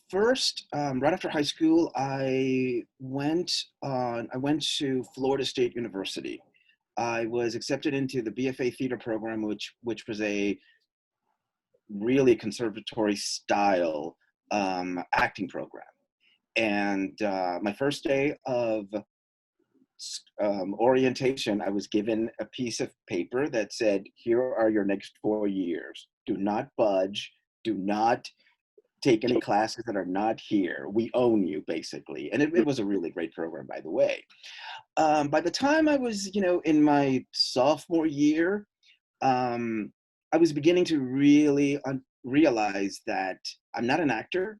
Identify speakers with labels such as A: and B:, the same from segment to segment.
A: First, right after high school, I went to Florida State University. I was accepted into the BFA theater program, which was a really conservatory style acting program. And my first day of orientation, I was given a piece of paper that said, "Here are your next 4 years. Do not budge. Do not take any classes that are not here. We own you," basically. And it was a really great program, by the way. By the time I was, in my sophomore year, um, I was beginning to really realize that I'm not an actor,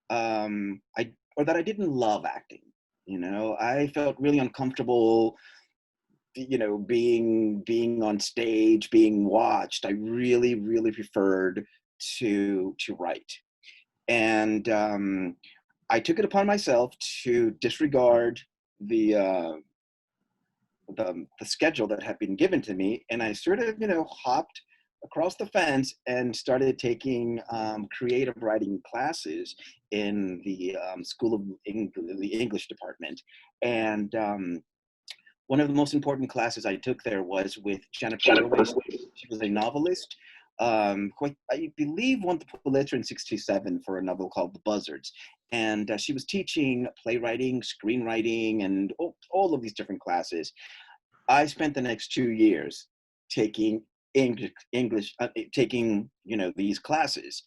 A: or that I didn't love acting. I felt really uncomfortable, being on stage, being watched. I really, really preferred to write. And I took it upon myself to disregard the uh, the schedule that had been given to me, and I sort of hopped across the fence and started taking creative writing classes in the School of the English department. And one of the most important classes I took there was with Jennifer Lewis. She was a novelist who I believe won the Pulitzer in '67 for a novel called The Buzzards. And she was teaching playwriting, screenwriting, and all of these different classes. I spent the next 2 years taking English, taking these classes,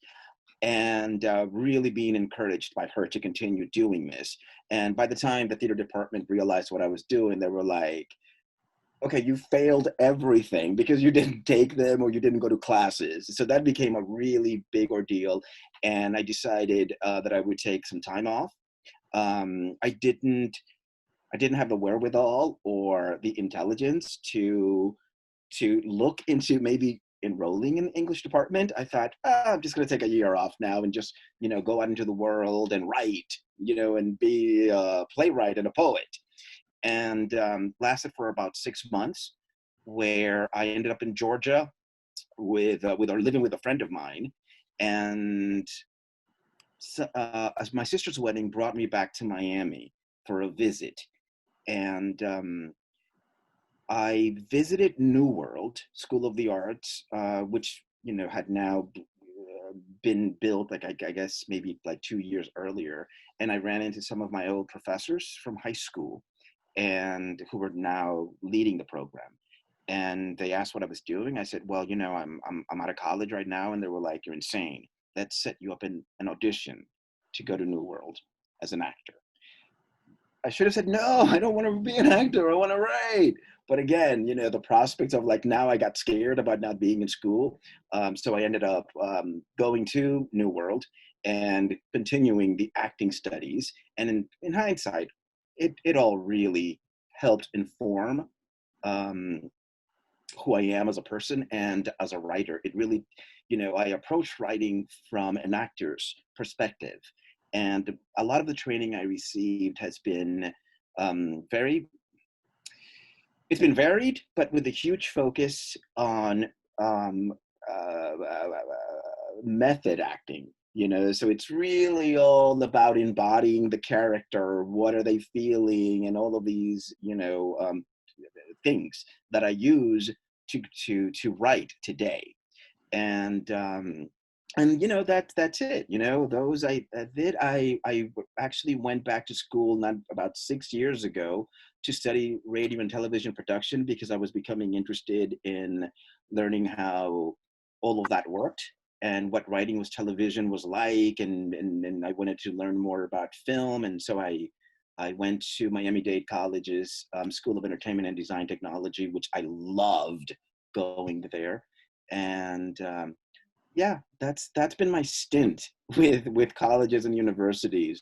A: and really being encouraged by her to continue doing this. And by the time the theater department realized what I was doing, they were like, "Okay, you failed everything because you didn't take them or you didn't go to classes." So that became a really big ordeal, and I decided that I would take some time off. I didn't have the wherewithal or the intelligence to look into maybe enrolling in the English department. I thought, I'm just going to take a year off now and just, go out into the world and write, and be a playwright and a poet. And lasted for about 6 months, where I ended up in Georgia or living with a friend of mine. And so, as my sister's wedding brought me back to Miami for a visit. And I visited New World School of the Arts, which had now been built, like I guess maybe like 2 years earlier, and I ran into some of my old professors from high school, and who were now leading the program. And they asked what I was doing. I said, "Well, I'm out of college right now," and they were like, "You're insane. Let's set you up in an audition to go to New World as an actor." I should have said, "No, I don't want to be an actor. I want to write." But again, the prospects of, like, now I got scared about not being in school. So I ended up going to New World and continuing the acting studies. And in hindsight, it all really helped inform um, who I am as a person and as a writer. It really, I approach writing from an actor's perspective. And a lot of the training I received has been very, it's been varied, but with a huge focus on um, method acting. So it's really all about embodying the character. What are they feeling, and all of these, things that I use to write today. And that's it. Those I did. I actually went back to school not about 6 years ago to study radio and television production, because I was becoming interested in learning how all of that worked and what writing was television was like, and I wanted to learn more about film. And so I went to Miami-Dade College's School of Entertainment and Design Technology, which I loved going there. And yeah, that's been my stint with colleges and universities.